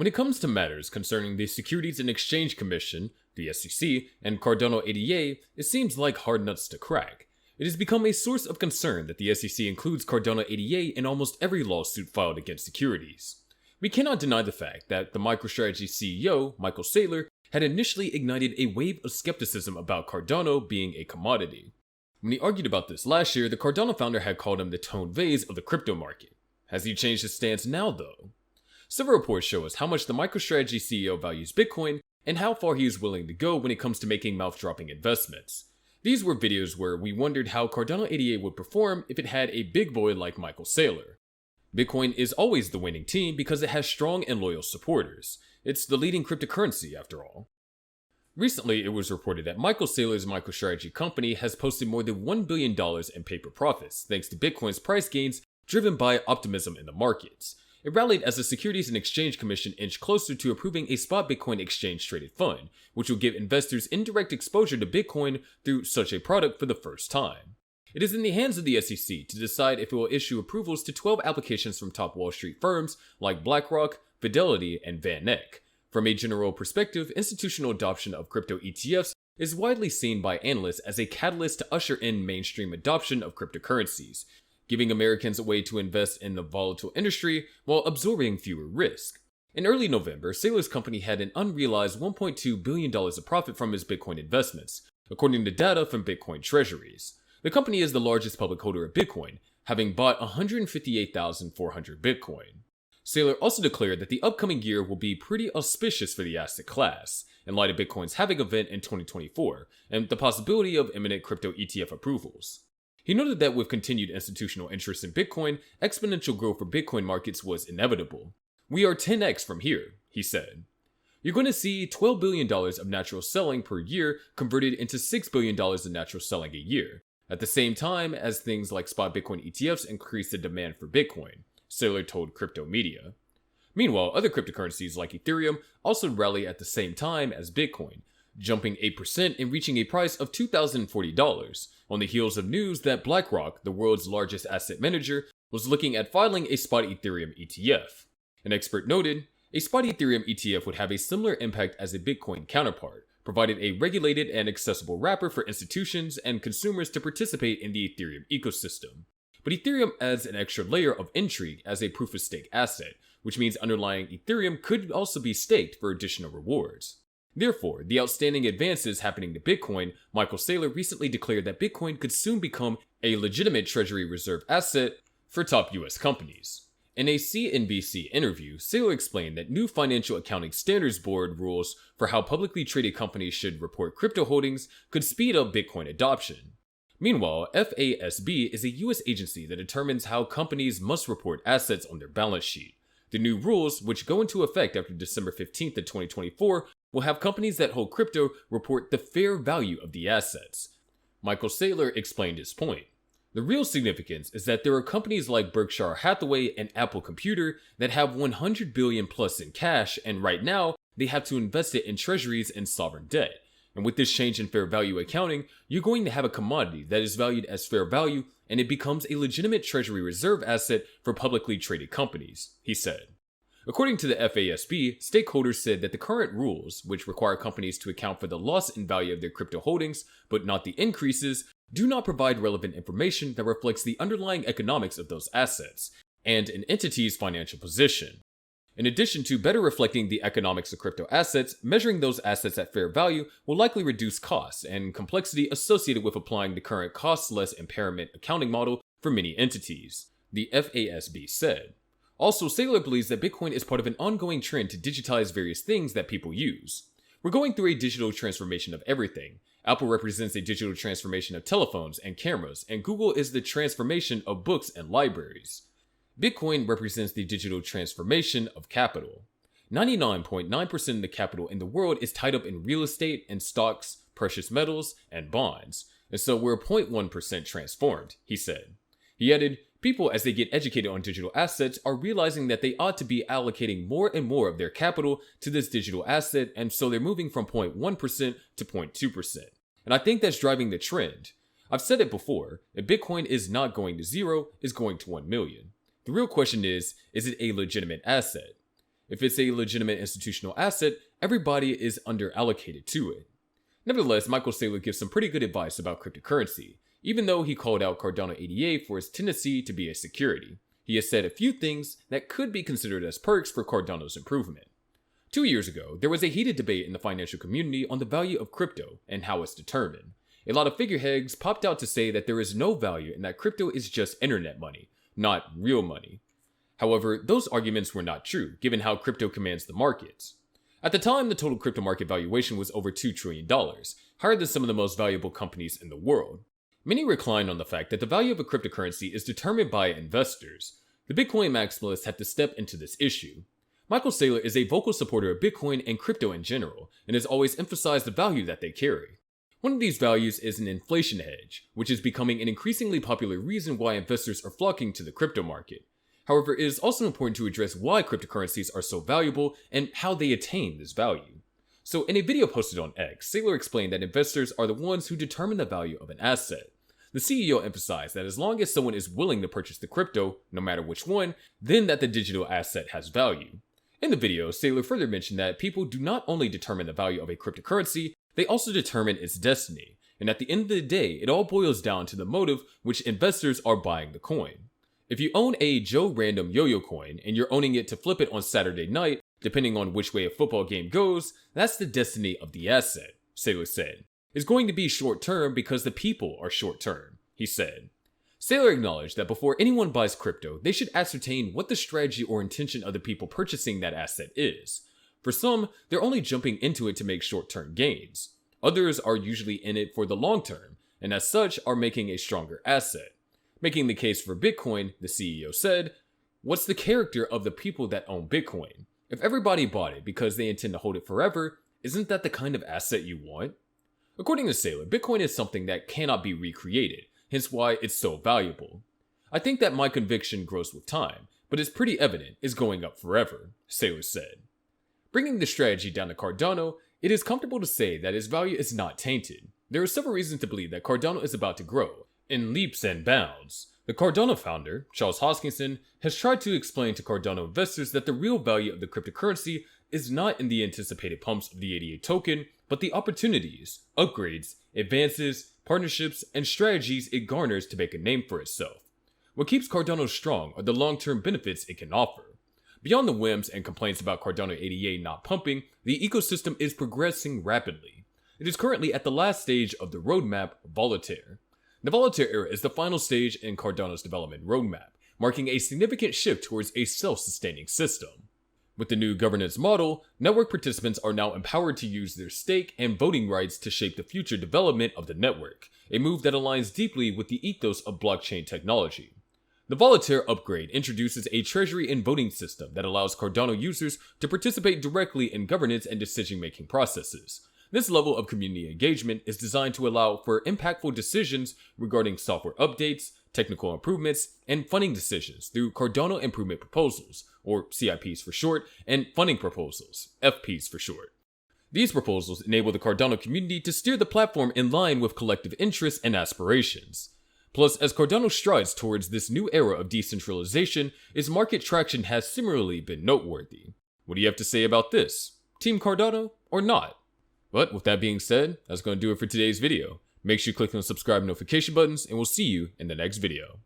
When it comes to matters concerning the Securities and Exchange Commission, the SEC, and Cardano ADA, it seems like hard nuts to crack. It has become a source of concern that the SEC includes Cardano ADA in almost every lawsuit filed against securities. We cannot deny the fact that the MicroStrategy CEO, Michael Saylor, had initially ignited a wave of skepticism about Cardano being a commodity. When he argued about this last year, the Cardano founder had called him the Tone Vase of the crypto market. Has he changed his stance now, though? Several reports show us how much the MicroStrategy CEO values Bitcoin and how far he is willing to go when it comes to making mouth-dropping investments. These were videos where we wondered how Cardano ADA would perform if it had a big boy like Michael Saylor. Bitcoin is always the winning team because it has strong and loyal supporters. It's the leading cryptocurrency after all. Recently, it was reported that Michael Saylor's MicroStrategy company has posted more than $1 billion in paper profits thanks to Bitcoin's price gains driven by optimism in the markets. It rallied as the Securities and Exchange Commission inched closer to approving a spot Bitcoin exchange-traded fund, which will give investors indirect exposure to Bitcoin through such a product for the first time. It is in the hands of the SEC to decide if it will issue approvals to 12 applications from top Wall Street firms like BlackRock, Fidelity, and Van Eck. From a general perspective, institutional adoption of crypto ETFs is widely seen by analysts as a catalyst to usher in mainstream adoption of cryptocurrencies, giving Americans a way to invest in the volatile industry while absorbing fewer risk. In early November, Saylor's company had an unrealized $1.2 billion of profit from his Bitcoin investments, according to data from Bitcoin treasuries. The company is the largest public holder of Bitcoin, having bought 158,400 Bitcoin. Saylor also declared that the upcoming year will be pretty auspicious for the asset class, in light of Bitcoin's halving event in 2024 and the possibility of imminent crypto ETF approvals. He noted that with continued institutional interest in Bitcoin, exponential growth for Bitcoin markets was inevitable. "We are 10x from here," he said. "You're going to see $12 billion of natural selling per year converted into $6 billion of natural selling a year, at the same time as things like spot Bitcoin ETFs increase the demand for Bitcoin," Saylor told Crypto Media. Meanwhile, other cryptocurrencies like Ethereum also rally at the same time as Bitcoin, jumping 8% and reaching a price of $2,040, on the heels of news that BlackRock, the world's largest asset manager, was looking at filing a spot Ethereum ETF. An expert noted, a spot Ethereum ETF would have a similar impact as a Bitcoin counterpart, provided a regulated and accessible wrapper for institutions and consumers to participate in the Ethereum ecosystem. But Ethereum adds an extra layer of intrigue as a proof-of-stake asset, which means underlying Ethereum could also be staked for additional rewards. Therefore, the outstanding advances happening to Bitcoin, Michael Saylor recently declared that Bitcoin could soon become a legitimate Treasury Reserve asset for top US companies. In a CNBC interview, Saylor explained that new Financial Accounting Standards Board rules for how publicly traded companies should report crypto holdings could speed up Bitcoin adoption. Meanwhile, FASB is a US agency that determines how companies must report assets on their balance sheet. The new rules, which go into effect after December 15th of 2024, will have companies that hold crypto report the fair value of the assets. Michael Saylor explained his point. The real significance is that there are companies like Berkshire Hathaway and Apple Computer that have $100 billion plus in cash, and right now, they have to invest it in treasuries and sovereign debt. And with this change in fair value accounting, you're going to have a commodity that is valued as fair value, and it becomes a legitimate Treasury Reserve asset for publicly traded companies, he said. According to the FASB, stakeholders said that the current rules, which require companies to account for the loss in value of their crypto holdings, but not the increases, do not provide relevant information that reflects the underlying economics of those assets and an entity's financial position. In addition to better reflecting the economics of crypto assets, measuring those assets at fair value will likely reduce costs and complexity associated with applying the current cost-less impairment accounting model for many entities, the FASB said. Also, Saylor believes that Bitcoin is part of an ongoing trend to digitize various things that people use. We're going through a digital transformation of everything. Apple represents a digital transformation of telephones and cameras, and Google is the transformation of books and libraries. Bitcoin represents the digital transformation of capital. 99.9% of the capital in the world is tied up in real estate and stocks, precious metals, and bonds, and so we're 0.1% transformed, he said. He added, people, as they get educated on digital assets, are realizing that they ought to be allocating more and more of their capital to this digital asset, and so they're moving from 0.1% to 0.2%. And I think that's driving the trend. I've said it before, if Bitcoin is not going to zero, it's going to 1 million. The real question is it a legitimate asset? If it's a legitimate institutional asset, everybody is underallocated to it. Nevertheless, Michael Saylor gives some pretty good advice about cryptocurrency, even though he called out Cardano ADA for its tendency to be a security. He has said a few things that could be considered as perks for Cardano's improvement. 2 years ago, there was a heated debate in the financial community on the value of crypto and how it's determined. A lot of figureheads popped out to say that there is no value and that crypto is just internet money, not real money. However, those arguments were not true, given how crypto commands the markets. At the time, the total crypto market valuation was over $2 trillion, higher than some of the most valuable companies in the world. Many recline on the fact that the value of a cryptocurrency is determined by investors. The Bitcoin maximalists had to step into this issue. Michael Saylor is a vocal supporter of Bitcoin and crypto in general, and has always emphasized the value that they carry. One of these values is an inflation hedge, which is becoming an increasingly popular reason why investors are flocking to the crypto market. However, it is also important to address why cryptocurrencies are so valuable and how they attain this value. So in a video posted on X, Saylor explained that investors are the ones who determine the value of an asset. The CEO emphasized that as long as someone is willing to purchase the crypto, no matter which one, then that the digital asset has value. In the video, Saylor further mentioned that people do not only determine the value of a cryptocurrency, they also determine its destiny, and at the end of the day, it all boils down to the motive which investors are buying the coin. If you own a Joe Random yo-yo coin and you're owning it to flip it on Saturday night, depending on which way a football game goes, that's the destiny of the asset, Saylor said. It's going to be short-term because the people are short-term, he said. Saylor acknowledged that before anyone buys crypto, they should ascertain what the strategy or intention of the people purchasing that asset is. For some, they're only jumping into it to make short-term gains. Others are usually in it for the long term, and as such are making a stronger asset. Making the case for Bitcoin, the CEO said, "What's the character of the people that own Bitcoin? If everybody bought it because they intend to hold it forever, isn't that the kind of asset you want?" According to Saylor, Bitcoin is something that cannot be recreated, hence why it's so valuable. "I think that my conviction grows with time, but it's pretty evident it's going up forever," Saylor said. Bringing the strategy down to Cardano, it is comfortable to say that its value is not tainted. There are several reasons to believe that Cardano is about to grow, in leaps and bounds. The Cardano founder, Charles Hoskinson, has tried to explain to Cardano investors that the real value of the cryptocurrency is not in the anticipated pumps of the ADA token, but the opportunities, upgrades, advances, partnerships, and strategies it garners to make a name for itself. What keeps Cardano strong are the long-term benefits it can offer. Beyond the whims and complaints about Cardano ADA not pumping, the ecosystem is progressing rapidly. It is currently at the last stage of the roadmap, Voltaire. The Voltaire era is the final stage in Cardano's development roadmap, marking a significant shift towards a self-sustaining system. With the new governance model, network participants are now empowered to use their stake and voting rights to shape the future development of the network, a move that aligns deeply with the ethos of blockchain technology. The Voltaire upgrade introduces a treasury and voting system that allows Cardano users to participate directly in governance and decision-making processes. This level of community engagement is designed to allow for impactful decisions regarding software updates, technical improvements, and funding decisions through Cardano Improvement Proposals, or CIPs for short, and Funding Proposals, FPs for short. These proposals enable the Cardano community to steer the platform in line with collective interests and aspirations. Plus, as Cardano strides towards this new era of decentralization, its market traction has similarly been noteworthy. What do you have to say about this? Team Cardano or not? But with that being said, that's going to do it for today's video. Make sure you click on the subscribe notification buttons, and we'll see you in the next video.